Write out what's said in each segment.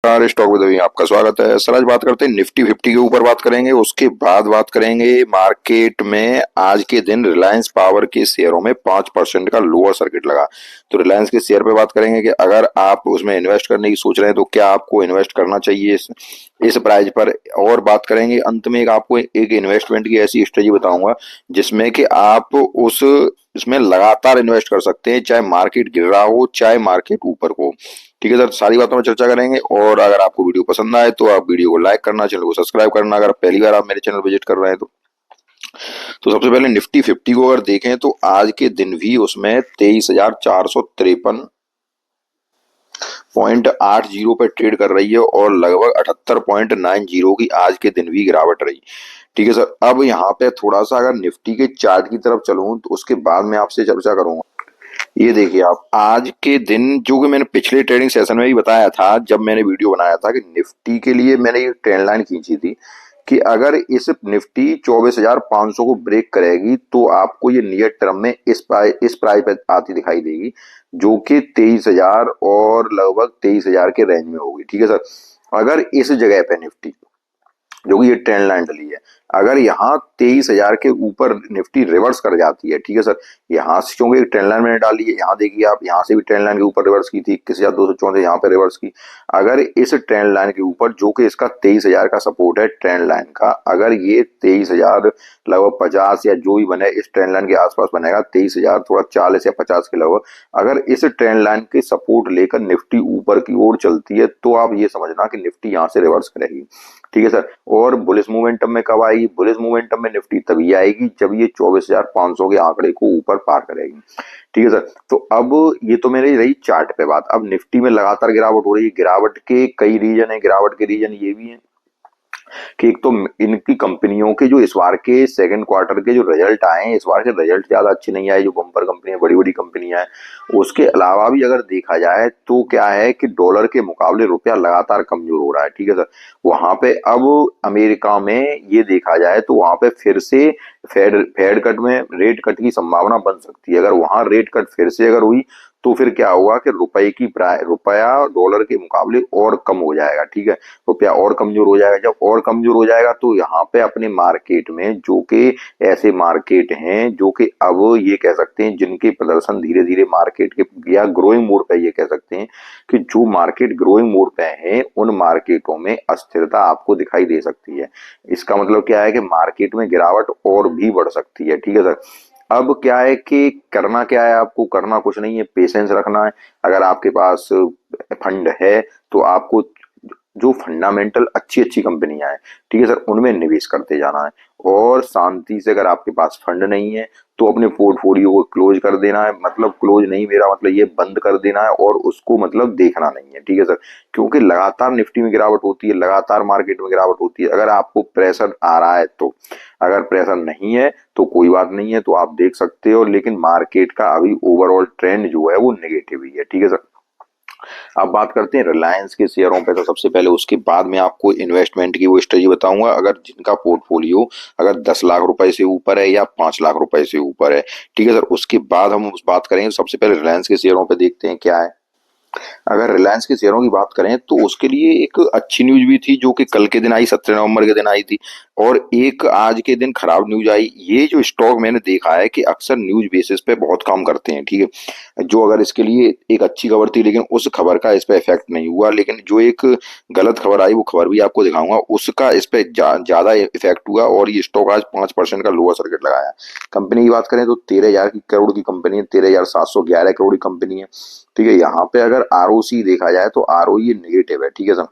नमस्कार, स्टॉक में भी आपका स्वागत है। सर आज बात करते हैं निफ्टी फिफ्टी के ऊपर बात करेंगे। उसके बाद बात करेंगे मार्केट में आज के दिन रिलायंस पावर के शेयरों में 5% का लोअर सर्किट लगा। तो रिलायंस के शेयर पे बात करेंगे कि अगर आप उसमें इन्वेस्ट करने की सोच रहे हैं तो क्या आपको इन्वेस्ट करना चाहिए इस प्राइस पर। और बात करेंगे अंत में आपको एक इन्वेस्टमेंट की ऐसी स्ट्रेटजी बताऊंगा जिसमें कि आप उस इसमें लगातार इन्वेस्ट कर सकते हैं, चाहे मार्केट गिर रहा हो चाहे मार्केट ऊपर हो। ठीक है सर, सारी बातों में चर्चा करेंगे। और अगर आपको वीडियो पसंद आए तो आप वीडियो को लाइक करना, चैनल को सब्सक्राइब करना अगर पहली बार आप मेरे चैनल विजिट कर रहे हैं तो सबसे पहले निफ्टी फिफ्टी को अगर देखें तो आज के दिन भी उसमें 23,453.80 पे ट्रेड कर रही है और लगभग 78.90 की आज के दिन भी गिरावट रही। ठीक है सर, अब यहाँ पे थोड़ा सा अगर निफ्टी के चार्ट की तरफ चलूं तो उसके बाद मैं आपसे चर्चा करूंगा। ये देखिए आप आज के दिन जो कि मैंने पिछले ट्रेडिंग सेशन में भी बताया था, जब मैंने वीडियो बनाया था कि निफ्टी के लिए मैंने ये ट्रेंड लाइन खींची थी कि अगर इस निफ्टी 24,500 को ब्रेक करेगी तो आपको ये नियर टर्म में इस प्राइस पे आती दिखाई देगी, जो कि 23,000 और लगभग 23,000 के रेंज में होगी। ठीक है सर, अगर इस जगह पे निफ्टी जो कि ये ट्रेंड लाइन डली है, अगर यहाँ 23,000 के ऊपर निफ्टी रिवर्स कर जाती है, ठीक है सर, यहाँ से क्योंकि ट्रेंड लाइन मैंने डाली है, यहाँ देखिए आप, यहाँ से भी ट्रेंड लाइन के ऊपर रिवर्स की थी 21,214, यहाँ पे रिवर्स की। अगर इस ट्रेंड लाइन के ऊपर जो कि इसका 23,000 का सपोर्ट है ट्रेंड लाइन का, अगर ये 23,000 लगभग 50 या जो भी बने इस ट्रेंड लाइन के आसपास बनेगा, 23,000 थोड़ा 40 या 50 के लगभग, अगर इस ट्रेंड लाइन के सपोर्ट लेकर निफ्टी ऊपर की ओर चलती है तो आप ये समझना कि निफ्टी यहाँ से रिवर्स करेगी। ठीक है सर, और बुलिश मोमेंटम में कब आएगी? बुलिश मोमेंटम में निफ्टी तभी आएगी जब ये 24,500 के आंकड़े को ऊपर पार करेगी। ठीक है सर, तो अब ये तो मेरी रही चार्ट पे बात। अब निफ्टी में लगातार गिरावट हो रही है। गिरावट के कई रीजन है, गिरावट के रीजन ये भी है कि एक तो इनकी कंपनियों के जो इस बार के सेकंड क्वार्टर के जो रिजल्ट आए हैं, इस बार के रिजल्ट ज्यादा अच्छे नहीं आए, जो बम्पर कंपनियां बड़ी बड़ी कंपनियां हैं। उसके अलावा भी अगर देखा जाए तो क्या है कि डॉलर के मुकाबले रुपया लगातार कमजोर हो रहा है। ठीक है सर, वहां पे अब अमेरिका में ये देखा जाए तो वहां पे फिर से फेड फेड कट में रेट कट की संभावना बन सकती है। अगर वहां रेट कट फिर से अगर हुई तो फिर क्या होगा कि रुपया डॉलर के मुकाबले और कम हो जाएगा। ठीक है, रुपया और कमजोर हो जाएगा। जब और कमजोर हो जाएगा तो यहाँ पे अपने मार्केट में जो कि ऐसे मार्केट हैं जो कि अब ये कह सकते हैं जिनके प्रदर्शन धीरे धीरे मार्केट के या ग्रोइंग मोड पे, ये कह सकते हैं कि जो मार्केट ग्रोइंग मोड पे है उन मार्केटों में अस्थिरता आपको दिखाई दे सकती है। इसका मतलब क्या है कि मार्केट में गिरावट और भी बढ़ सकती है। ठीक है सर, अब क्या है कि करना क्या है, आपको करना कुछ नहीं है, पेशेंस रखना है। अगर आपके पास फंड है तो आपको जो फंडामेंटल अच्छी अच्छी कंपनियां हैं, ठीक है सर, उनमें निवेश करते जाना है। और शांति से, अगर आपके पास फंड नहीं है तो अपने पोर्टफोलियो को क्लोज कर देना है। मतलब क्लोज नहीं, मेरा मतलब ये बंद कर देना है और उसको मतलब देखना नहीं है। ठीक है सर, क्योंकि लगातार निफ्टी में गिरावट होती है, लगातार मार्केट में गिरावट होती है। अगर आपको प्रेशर आ रहा है तो, अगर प्रेशर नहीं है तो कोई बात नहीं है, तो आप देख सकते हो। लेकिन मार्केट का अभी ओवरऑल ट्रेंड जो है वो नेगेटिव ही है। ठीक है सर, अब बात करते हैं रिलायंस के शेयरों पे। तो सबसे पहले उसके बाद मैं आपको इन्वेस्टमेंट की वो स्ट्रेटजी बताऊंगा, अगर जिनका पोर्टफोलियो अगर 10 लाख रुपए से ऊपर है या 5 लाख रुपए से ऊपर है। ठीक है सर, उसके बाद हम उस बात करेंगे। सबसे पहले रिलायंस के शेयरों पे देखते हैं क्या है। अगर रिलायंस के शेयरों की बात करें तो उसके लिए एक अच्छी न्यूज भी थी जो कि कल के दिन आई, 17 नवंबर के दिन आई थी। और एक आज के दिन खराब न्यूज आई। ये जो स्टॉक मैंने देखा है कि अक्सर न्यूज बेसिस पे बहुत काम करते हैं। ठीक है, जो अगर इसके लिए एक अच्छी खबर थी लेकिन उस खबर का इस पे इफेक्ट नहीं हुआ, लेकिन जो एक गलत खबर आई वो खबर भी आपको दिखाऊंगा, उसका इस पे ज्यादा इफेक्ट हुआ और ये स्टॉक आज 5% का लोअर सर्किट लगाया। कंपनी की बात करें तो 13,000 करोड़ की कंपनी है, 13,711 करोड़ की कंपनी है। ठीक है, यहाँ पे अगर आरओसी देखा जाए तो आरओई नेगेटिव है। ठीक है सर,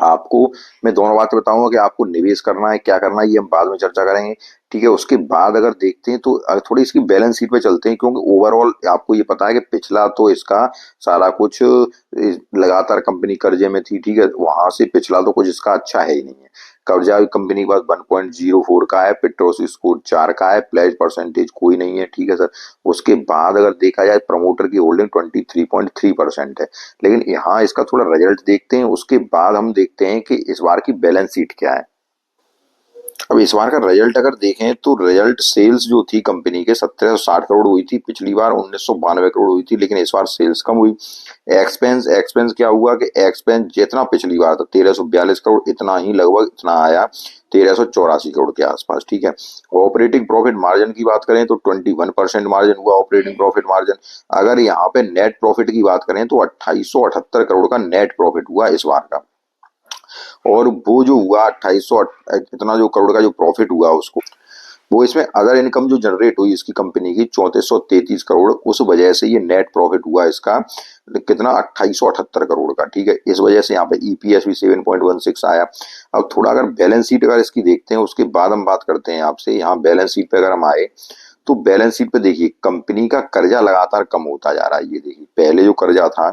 आपको मैं दोनों बातें बताऊंगा कि आपको निवेश करना है क्या करना है, ये हम बाद में चर्चा करेंगे। ठीक है, उसके बाद अगर देखते हैं तो थोड़ी इसकी बैलेंस शीट पे चलते हैं, क्योंकि ओवरऑल आपको ये पता है कि पिछला तो इसका सारा कुछ लगातार कंपनी कर्जे में थी। ठीक है, वहां से पिछला तो कुछ इसका अच्छा है ही नहीं है। कर्जा कंपनी के पास 1.04 का है, पेट्रोस स्कोर 4 का है, प्लेज परसेंटेज कोई नहीं है। ठीक है सर, उसके बाद अगर देखा जाए प्रमोटर की होल्डिंग 23.3% है। लेकिन यहाँ इसका थोड़ा रिजल्ट देखते हैं, उसके बाद हम देखते हैं कि इस बार की बैलेंस शीट क्या है। अब इस बार का रिजल्ट अगर देखें तो रिजल्ट सेल्स जो थी कंपनी के 1760 करोड़ हुई थी, पिछली बार 1992 करोड़ हुई थी, लेकिन इस बार सेल्स कम हुई। एक्सपेंस एक्सपेंस क्या हुआ कि एक्सपेंस जितना पिछली बार था 1342 करोड़, इतना ही लगभग इतना आया 1384 करोड़ के आसपास। ठीक है। ऑपरेटिंग प्रॉफिट मार्जिन की बात करें तो 21% मार्जिन हुआ ऑपरेटिंग प्रॉफिट मार्जिन। अगर यहाँ पे नेट प्रॉफिट की बात करें तो 2878 करोड़ का नेट प्रॉफिट हुआ इस बार का। और वो जो हुआ 2800 इतना जो करोड़ का जो प्रॉफिट हुआ उसको, वो इसमें अदर इनकम जो जनरेट हुई इसकी कंपनी की 3433 करोड़, उस वजह से ये नेट प्रॉफिट हुआ इसका कितना 2878 करोड़ का। ठीक है। इस वजह से यहाँ पे ईपीएस भी 7.16 आया। अब थोड़ा अगर बैलेंस शीट अगर इसकी देखते हैं उसके बाद हम बात करते हैं आपसे। यहाँ बैलेंस शीट पे अगर हम आए तो बैलेंस शीट पे देखिए कंपनी का कर्जा लगातार कम होता जा रहा है। ये देखिए पहले जो कर्जा था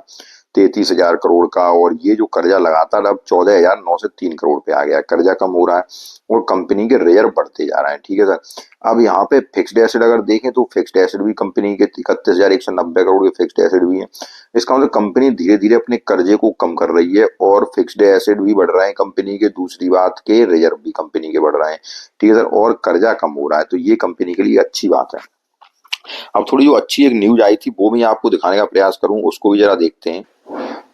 33,000 करोड़ का, और ये जो कर्जा लगातार अब 14,903 करोड़ पे आ गया, कर्जा कम हो रहा है और कंपनी के रिजर्व बढ़ते जा रहे हैं। ठीक है सर। अब यहाँ पे फिक्स्ड एसेट अगर देखें तो फिक्स्ड एसेट भी कंपनी के 31,190 करोड़ के फिक्स्ड एसेट भी है। इसका मतलब कंपनी धीरे धीरे अपने कर्जे को कम कर रही है और फिक्स्ड एसेट भी बढ़ रहे हैं कंपनी के। दूसरी बात के रिजर्व भी कंपनी के बढ़ रहे हैं। ठीक है सर। और कर्जा कम हो रहा है, तो ये कंपनी के लिए अच्छी बात है। अब थोड़ी जो अच्छी एक न्यूज आई थी वो भी आपको दिखाने का प्रयास करूं, उसको भी जरा देखते हैं।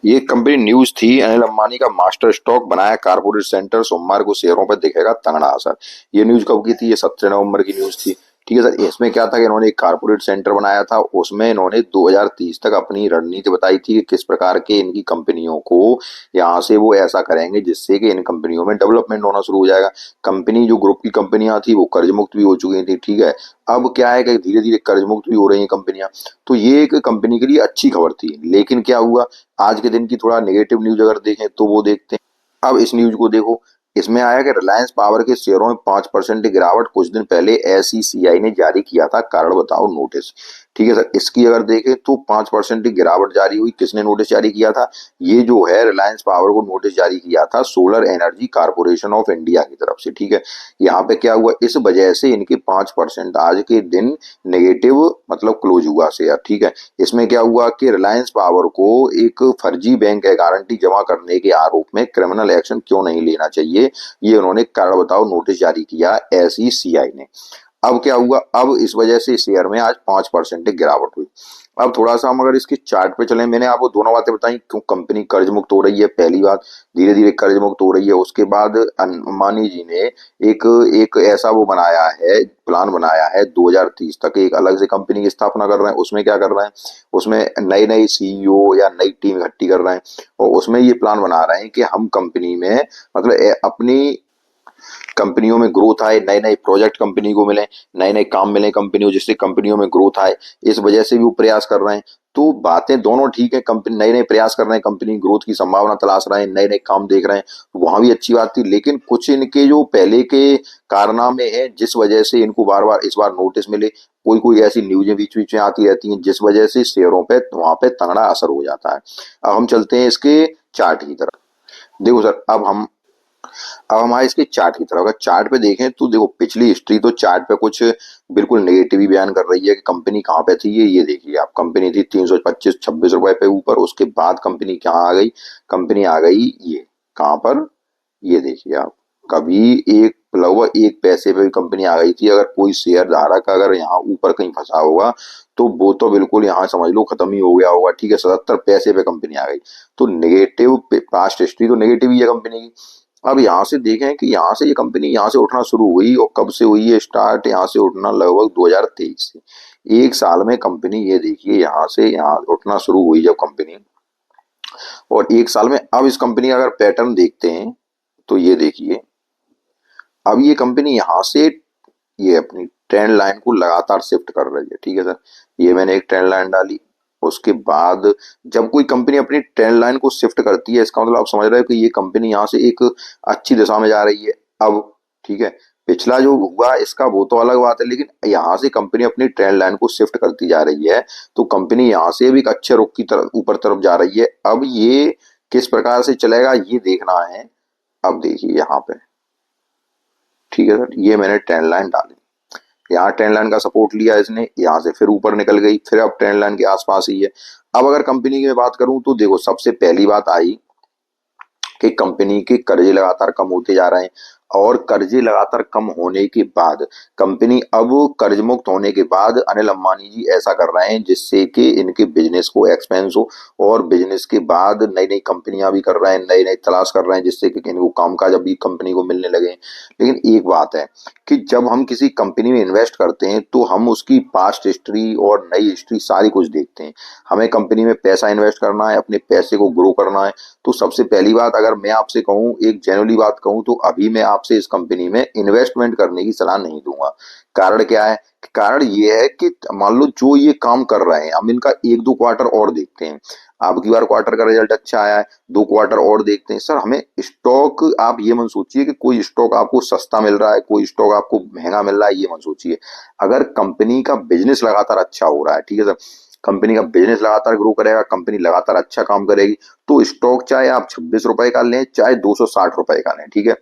ये कंपनी न्यूज थी, अनिल अंबानी का मास्टर स्ट्रोक बनाया कारपोरेट सेंटर, सोमवार को शेयरों पर दिखेगा तगड़ा असर। ये न्यूज कब की थी? ये 17 नवंबर की न्यूज थी। ठीक है सर। इसमें क्या था कि इन्होंने एक कारपोरेट सेंटर बनाया था, उसमें इन्होंने 2030 तक अपनी रणनीति बताई थी कि किस प्रकार के इनकी कंपनियों को यहाँ से वो ऐसा करेंगे जिससे कि इन कंपनियों में डेवलपमेंट होना शुरू हो जाएगा। कंपनी जो ग्रुप की कंपनियां थी वो कर्ज मुक्त भी हो चुकी थी। ठीक है। अब क्या है कि धीरे धीरे कर्ज मुक्त भी हो रही हैं कंपनियां, तो ये एक कंपनी के लिए अच्छी खबर थी। लेकिन क्या हुआ आज के दिन की थोड़ा नेगेटिव न्यूज अगर देखें तो वो देखते हैं। अब इस न्यूज को देखो। इसमें आया कि रिलायंस पावर के शेयरों में 5% की गिरावट, कुछ दिन पहले एसईसीआई ने जारी किया था कारण बताओ नोटिस। ठीक है सर। इसकी अगर देखें तो 5% की गिरावट जारी हुई। किसने नोटिस जारी किया था? ये जो है रिलायंस पावर को नोटिस जारी किया था solar energy corporation of India की तरफ से। ठीक है। यहाँ पे क्या हुआ, इस वजह से इनके 5% आज के दिन नेगेटिव मतलब क्लोज हुआ शेयर। ठीक है। इसमें क्या हुआ कि रिलायंस पावर को एक फर्जी बैंक गारंटी जमा करने के आरोप में क्रिमिनल एक्शन क्यों नहीं लेना चाहिए, ये उन्होंने कारण बताओ नोटिस जारी किया एसईसीआई ने। अब क्या हुआ, अब इस वजह से शेयर में आज 5% की गिरावट हुई। अब थोड़ा सा हम अगर इसके चार्ट पे चलें, मैंने आपको दोनों बातें बताई, क्यों कंपनी कर्ज मुक्त हो रही है, पहली बात धीरे धीरे कर्ज मुक्त हो रही है। उसके बाद अंबानी जी ने एक एक ऐसा वो बनाया है, प्लान बनाया है 2030 तक एक अलग से कंपनी की स्थापना कर रहे हैं। उसमें क्या कर रहे हैं, उसमें नई नई सीईओ या नई टीम इकट्ठी कर रहे हैं और उसमें ये प्लान बना रहे हैं कि हम कंपनी में मतलब अपनी कंपनियों में ग्रोथ आए, नए नए प्रोजेक्ट कंपनी को मिले, नए नए काम मिले कंपनियों, जिससे कंपनियों में ग्रोथ आए। इस वजह से भी वो प्रयास कर रहे हैं। तो बातें दोनों ठीक है, कंपनी नए नए प्रयास कर रहे हैं, कंपनी ग्रोथ की संभावना तलाश रहे हैं, नए नए काम देख रहे हैं, वहां भी अच्छी बात थी। लेकिन कुछ इनके जो पहले के कारनामे हैं जिस वजह से इनको बार बार इस बार नोटिस मिले, कोई कोई ऐसी न्यूजें बीच बीच में आती रहती हैं जिस वजह से शेयरों पे वहां पे तगड़ा असर हो जाता है। अब हम चलते हैं इसके चार्ट की तरफ। देखो सर, अब हमारे इसके चार्ट की तरफ अगर चार्ट पे देखें तो देखो पिछली हिस्ट्री तो चार्ट पे कुछ बिल्कुल नेगेटिव ही बयान कर रही है कि कंपनी कहाँ पे थी। ये देखिए आप, कंपनी थी 325-26 रुपए पे ऊपर, उसके बाद कंपनी कहाँ आ गई, कंपनी आ गई ये कहाँ पर, ये देखिए आप, कभी एक लगभग 1 पैसे पे भी कंपनी आ गई थी। अगर कोई शेयर धारक अगर यहाँ ऊपर कहीं फंसा होगा तो वो तो बिल्कुल यहाँ समझ लो खत्म ही हो गया होगा। ठीक है। 77 पैसे पे कंपनी आ गई, तो नेगेटिव पास्ट हिस्ट्री तो नेगेटिव ही है कंपनी की। अब यहाँ से देखें कि यहाँ से ये कंपनी यहाँ से उठना शुरू हुई और कब से हुई है स्टार्ट, यहाँ से उठना लगभग 2023 से। एक साल में कंपनी ये देखिए यहाँ से यहाँ उठना शुरू हुई जब कंपनी, और एक साल में अब इस कंपनी का अगर पैटर्न देखते हैं तो ये देखिए अब ये कंपनी यहाँ से ये अपनी ट्रेंड लाइन को लगातार शिफ्ट कर रही है। ठीक है सर। ये मैंने एक ट्रेंड लाइन डाली, उसके बाद जब कोई कंपनी अपनी ट्रेंड लाइन को शिफ्ट करती है इसका मतलब आप समझ रहे हो कि ये कंपनी यहाँ से एक अच्छी दिशा में जा रही है अब। ठीक है। पिछला जो हुआ इसका वो तो अलग बात है, लेकिन यहाँ से कंपनी अपनी ट्रेंड लाइन को शिफ्ट करती जा रही है, तो कंपनी यहाँ से भी एक अच्छे रुख की तरफ ऊपर तरफ जा रही है। अब ये किस प्रकार से चलेगा ये देखना है। अब देखिए यहाँ पे, ठीक है सर, ये मैंने ट्रेंड लाइन डाली, यहाँ ट्रेंड लाइन का सपोर्ट लिया इसने, यहाँ से फिर ऊपर निकल गई, फिर अब ट्रेंड लाइन के आसपास ही है। अब अगर कंपनी की मैं बात करूं तो देखो सबसे पहली बात आई कि कंपनी के कर्जे लगातार कम होते जा रहे हैं। और कर्जे लगातार कम होने के बाद कंपनी अब कर्ज मुक्त होने के बाद अनिल अंबानी जी ऐसा कर रहे हैं जिससे कि इनके बिजनेस को एक्सपेंस हो, और बिजनेस के बाद नई नई कंपनियां भी कर रहे हैं, नई नई तलाश कर रहे हैं जिससे कि इनको कामकाज अभी कंपनी को मिलने लगे। लेकिन एक बात है कि जब हम किसी कंपनी में इन्वेस्ट करते हैं तो हम उसकी पास्ट हिस्ट्री और नई हिस्ट्री सारी कुछ देखते हैं। हमें कंपनी में पैसा इन्वेस्ट करना है, अपने पैसे को ग्रो करना है। तो सबसे पहली बात अगर मैं आपसे कहूँ, एक जेन्युइनली बात कहूँ, तो अभी मैं आपसे इस कंपनी में इन्वेस्टमेंट करने की सलाह नहीं दूंगा। कारण क्या है? कारण ये है कि मान लो जो ये काम कर रहे हैं, हम इनका एक दो क्वार्टर और देखते हैं। अब की बार क्वार्टर का रिजल्ट अच्छा आया है, दो क्वार्टर और देखते हैं। सर हमें स्टॉक, आप ये मत सोचिए कि कोई स्टॉक आपको सस्ता मिल रहा है, कोई स्टॉक आपको महंगा मिल रहा है, ये मत सोचिए। अगर कंपनी का बिजनेस लगातार अच्छा हो रहा है, ठीक है सर, कंपनी का बिजनेस लगातार ग्रो करेगा, कंपनी लगातार अच्छा काम करेगी, तो स्टॉक चाहे आप 26 रुपए का लें चाहे 260 रुपए का लें, ठीक है,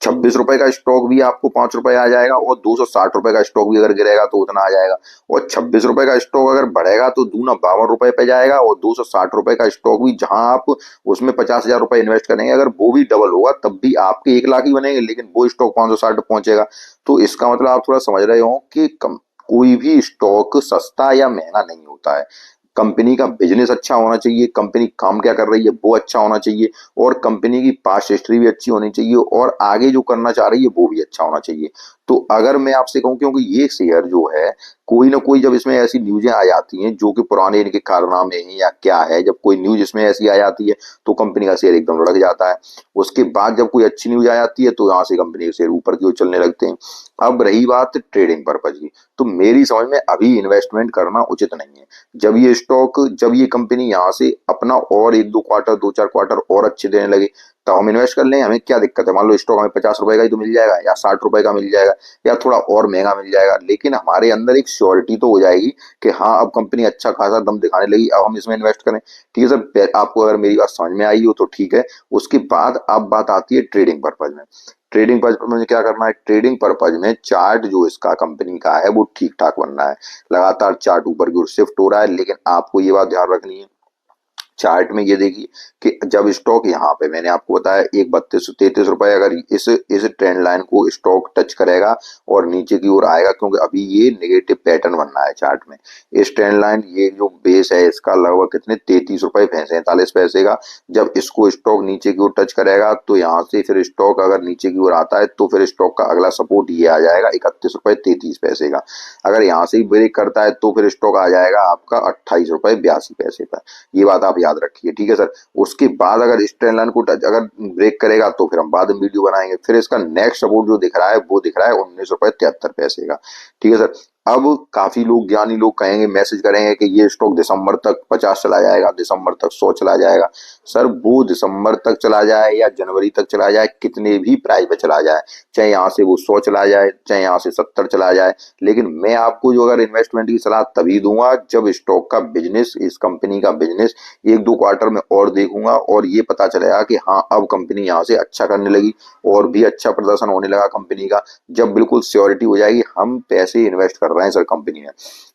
26 रुपए का स्टॉक भी आपको 5 रुपए आ जाएगा, और 260 रुपए का स्टॉक भी अगर गिरेगा तो उतना आ जाएगा। और 26 रुपए का स्टॉक अगर बढ़ेगा तो दूना 52 रुपए पे जाएगा, और 260 रुपए का स्टॉक भी जहां आप उसमें 50,000 रुपए इन्वेस्ट करेंगे, अगर वो भी डबल होगा तब भी आपके 1 लाख ही बनेंगे, लेकिन वो स्टॉक 560 पहुंचेगा। तो इसका मतलब आप थोड़ा समझ रहे हो कि कोई भी स्टॉक सस्ता या महंगा नहीं होता है। कंपनी का बिजनेस अच्छा होना चाहिए, कंपनी काम क्या कर रही है वो अच्छा होना चाहिए, और कंपनी की पास्ट हिस्ट्री भी अच्छी होनी चाहिए, और आगे जो करना चाह रही है वो भी अच्छा होना चाहिए। तो अगर मैं आपसे कहूं, क्योंकि ये शेयर जो है, कोई ना कोई जब इसमें ऐसी न्यूजें आ जाती हैं जो कि पुराने इनके कारनामे हैं या क्या है, जब कोई न्यूज इसमें ऐसी आ जाती है तो कंपनी का शेयर एकदम लुढ़क जाता है। उसके बाद जब कोई अच्छी न्यूज आ जाती है तो यहाँ से कंपनी के शेयर ऊपर की ओर चलने लगते हैं। अब रही बात ट्रेडिंग पर्पज की, तो मेरी समझ में अभी इन्वेस्टमेंट करना उचित नहीं है। जब ये कंपनी यहाँ से अपना और एक दो क्वार्टर, दो चार क्वार्टर और अच्छे देने लगे, तो हम इन्वेस्ट कर लें, हमें क्या दिक्कत है। मान लो स्टॉक हमें 50 रुपए का ही तो मिल जाएगा, या 60 रुपए का मिल जाएगा, या थोड़ा और महंगा मिल जाएगा, लेकिन हमारे अंदर एक श्योरिटी तो हो जाएगी कि हाँ अब कंपनी अच्छा खासा दम दिखाने लगी, अब हम इसमें इन्वेस्ट करें। ठीक है सर, आपको अगर मेरी बात समझ में आई हो तो ठीक है। उसके बाद अब बात आती है ट्रेडिंग पर्पज में। ट्रेडिंग पर्पज में क्या करना है? ट्रेडिंग पर्पज में चार्ट जो इसका कंपनी का है वो ठीक ठाक बनना है। लगातार चार्ट ऊपर की ओर शिफ्ट हो रहा है, लेकिन आपको ये बात ध्यान रखनी है, चार्ट में ये देखिए कि जब स्टॉक यहाँ पे मैंने आपको बताया एक 32-33 रुपए, अगर इस ट्रेंड लाइन को स्टॉक टच करेगा और नीचे की ओर आएगा, क्योंकि अभी ये नेगेटिव पैटर्न बन रहा है चार्ट में। इस ट्रेंड लाइन, ये जो बेस है इसका लगभग कितने 33 रुपए 47 पैसे का, जब इसको स्टॉक नीचे की ओर टच करेगा तो यहाँ से फिर स्टॉक अगर नीचे की ओर आता है तो फिर स्टॉक का अगला सपोर्ट ये आ जाएगा 31 रुपए 33 पैसे का। अगर यहाँ से ही ब्रेक करता है तो फिर स्टॉक आ जाएगा आपका 28 रुपए 82 पैसे पर। ये बात आप याद रखिए, ठीक है सर। उसके बाद अगर इस ट्रेंड लाइन को अगर ब्रेक करेगा तो फिर हम बाद में वीडियो बनाएंगे। फिर इसका नेक्स्ट सपोर्ट जो दिख रहा है वो दिख रहा है 19 रुपए 73 पैसे का, ठीक है सर। अब काफी लोग, ज्ञानी लोग कहेंगे, मैसेज करेंगे कि ये स्टॉक दिसंबर तक 50 चला जाएगा, दिसंबर तक 100 चला जाएगा। सर वो दिसंबर तक चला जाए या जनवरी तक चला जाए, कितने भी प्राइस पे चला जाए, चाहे यहाँ से वो 100 चला जाए, चाहे यहाँ से 70 चला जाए, लेकिन मैं आपको जो अगर इन्वेस्टमेंट की सलाह तभी दूंगा जब स्टॉक का बिजनेस, इस कंपनी का बिजनेस एक दो क्वार्टर में और देखूंगा और ये पता चलेगा कि हाँ अब कंपनी यहाँ से अच्छा करने लगी और भी अच्छा प्रदर्शन होने लगा कंपनी का। जब बिल्कुल श्योरिटी हो जाएगी हम पैसे इन्वेस्ट कर रहे हैं सर कंपनी में।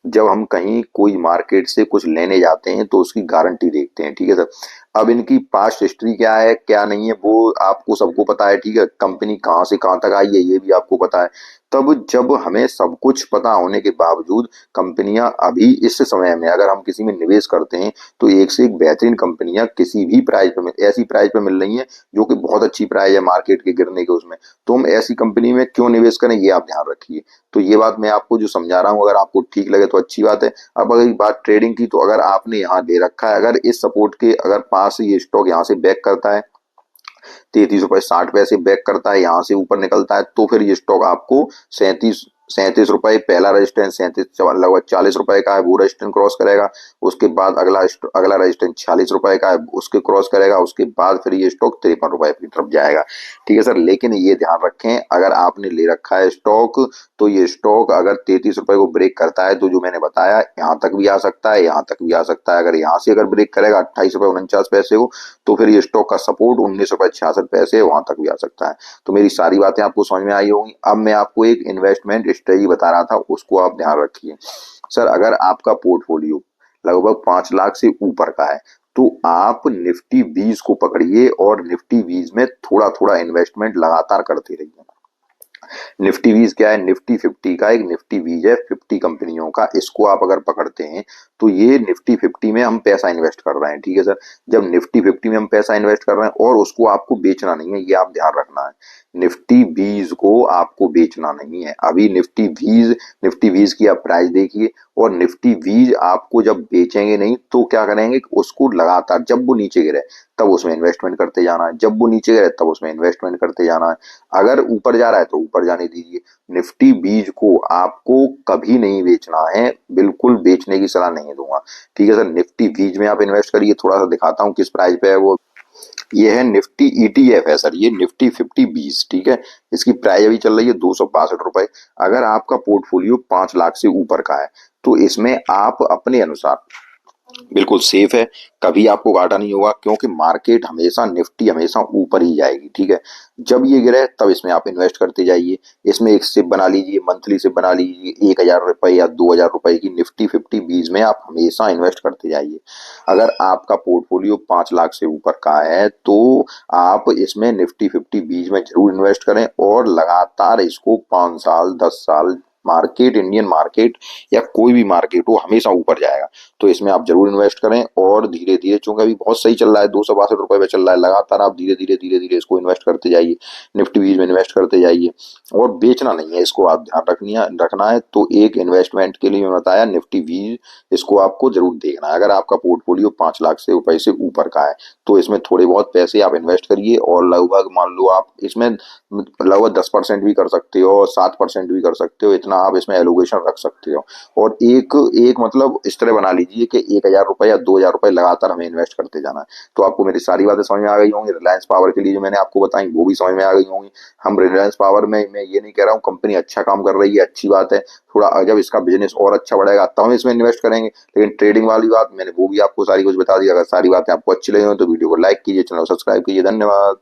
जब हम कहीं कोई मार्केट से कुछ लेने जाते हैं तो उसकी गारंटी देखते हैं, ठीक है सर। अब इनकी पास्ट हिस्ट्री क्या है क्या नहीं है वो आपको सबको पता है, ठीक है। कंपनी कहाँ से कहाँ तक आई है ये भी आपको पता है। तब जब हमें सब कुछ पता होने के बावजूद कंपनियां अभी इस समय में अगर हम किसी में निवेश करते हैं तो एक से एक बेहतरीन कंपनियां किसी भी प्राइस पे ऐसी प्राइस पे मिल रही हैं जो कि बहुत अच्छी प्राइस है मार्केट के गिरने के उसमें, तो हम ऐसी कंपनी में क्यों निवेश करें, ये आप ध्यान रखिए। तो ये बात मैं आपको जो समझा रहा हूँ अगर आपको ठीक लगे तो अच्छी बात है। अब अगर बात ट्रेडिंग की, तो अगर आपने यहाँ दे रखा है, अगर इस सपोर्ट के अगर पास ये स्टॉक यहाँ से बैक करता है 33 रुपए 60 पैसे बैक करता है, यहाँ से ऊपर निकलता है, तो फिर ये स्टॉक आपको 37 37 रुपए पहला रेजिस्टेंस 37 लगभग 40 रुपए का है, वो रेजिस्टेंस क्रॉस करेगा। उसके बाद अगला रेजिस्टेंस 46 रुपए का है, उसके क्रॉस करेगा। उसके बाद फिर ये स्टॉक 53 रुपए की तरफ जाएगा, ठीक है सर। लेकिन ये ध्यान रखें अगर आपने ले रखा है स्टॉक, तो ये स्टॉक अगर 33 रुपए को ब्रेक करता है तो जो मैंने बताया यहाँ तक भी आ सकता है, यहाँ तक भी आ सकता है। अगर यहाँ से अगर ब्रेक करेगा 28 रुपए 49 पैसे को, तो फिर ये स्टॉक का सपोर्ट 19 रुपए 66 पैसे वहां तक भी आ सकता है। तो मेरी सारी बातें आपको समझ में आई होंगी। अब मैं आपको एक इन्वेस्टमेंट स्ट्रेटजी बता रहा था, उसको आप ध्यान रखिए। सर अगर आपका पोर्टफोलियो लगभग 5 लाख से ऊपर का है, तो आप निफ्टी 20 को पकड़िए और निफ्टी 20 में थोड़ा थोड़ा इन्वेस्टमेंट लगातार करते रहिए। निफ्टी 20 क्या है? निफ्टी 50 का एक निफ्टी 20 है 50 कंपनियों का। इसको आप अगर पकड़ते हैं तो ये निफ्टी 50 में हम पैसा इन्वेस्ट कर रहे हैं, ठीक है सर। जब निफ्टी 50 में हम पैसा इन्वेस्ट कर रहे हैं और उसको आपको बेचना नहीं है, ये आप ध्यान रखना है। निफ्टी 20 को आपको बेचना नहीं है। अभी निफ्टी 20 की आप प्राइस देखिए, और निफ्टी 20 आपको जब बेचेंगे नहीं तो क्या करेंगे, उसको लगातार जब वो नीचे गिरे तब उसमें इन्वेस्टमेंट करते जाना है, जब वो नीचे गिरे तब उसमें इन्वेस्टमेंट करते जाना है। अगर ऊपर जा रहा है तो ऊपर जाने दीजिए। निफ्टी 20 को आपको कभी नहीं बेचना है, बिल्कुल बेचने की सलाह नहीं दूंगा, ठीक है सर। निफ्टी 20 में आप इन्वेस्ट करिए। थोड़ा सा दिखाता हूँ किस प्राइस पे है वो। ये है निफ्टी ईटीएफ है सर, ये निफ्टी 50 20, ठीक है। इसकी प्राइस अभी चल रही है 262 रुपए। अगर आपका पोर्टफोलियो 5 लाख से ऊपर का है तो इसमें आप अपने अनुसार बिल्कुल सेफ है, कभी आपको घाटा नहीं होगा, क्योंकि मार्केट हमेशा निफ्टी हमेशा ऊपर ही जाएगी, ठीक है। जब ये गिरे तब इसमें आप इन्वेस्ट करते जाइए। इसमें एक सिप बना लीजिए, मंथली सिप बना लीजिए, 1,000 रुपए या 2,000 रुपए की निफ्टी 50 20 में आप हमेशा इन्वेस्ट करते जाइए। अगर आपका पोर्टफोलियो 5 लाख से ऊपर का है तो आप इसमें निफ्टी 50 20 में जरूर इन्वेस्ट करें, और लगातार इसको 5 साल 10 साल, मार्केट इंडियन मार्केट या कोई भी मार्केट हो हमेशा ऊपर जाएगा। तो इसमें आप जरूर इन्वेस्ट करें, और धीरे धीरे, चूंकि अभी बहुत सही चल रहा है, 262 रुपए पे चल रहा है, लगातार आप धीरे धीरे इसको इन्वेस्ट करते जाइए, निफ्टी 20 में इन्वेस्ट करते जाइए। और बेचना नहीं है, इसको आप ध्यान रखना है। तो एक इन्वेस्टमेंट के लिए मैंने बताया निफ्टी 20, इसको आपको जरूर देखना है। अगर आपका पोर्टफोलियो 5 लाख से रुपए से ऊपर का है तो इसमें थोड़े बहुत पैसे आप इन्वेस्ट करिए, और लगभग मान लो आप इसमें लगभग 10% भी कर सकते हो, 7% भी कर सकते हो, इतना आप इसमें एलोकेशन रख सकते हो। और एक एक मतलब इस तरह बना लीजिए कि 1,000 रुपए या 2,000 रुपए लगातार हमें इन्वेस्ट करते जाना है। तो आपको मेरी सारी बातें समझ में आ गई होंगी। रिलायंस पावर के लिए जो मैंने आपको बताई वो भी समझ में आ गई होंगी। हम रिलायंस पावर में, मैं ये नहीं कह रहा हूँ, कंपनी अच्छा काम कर रही है, अच्छी बात है। थोड़ा जब इसका बिजनेस और अच्छा बढ़ेगा तब हम इसमें इन्वेस्ट करेंगे। लेकिन ट्रेडिंग वाली बात मैंने वो भी आपको सारी कुछ बता दी। अगर सारी बातें आपको अच्छी लगी हो तो वीडियो को लाइक कीजिए, चैनल को सब्सक्राइब कीजिए। धन्यवाद।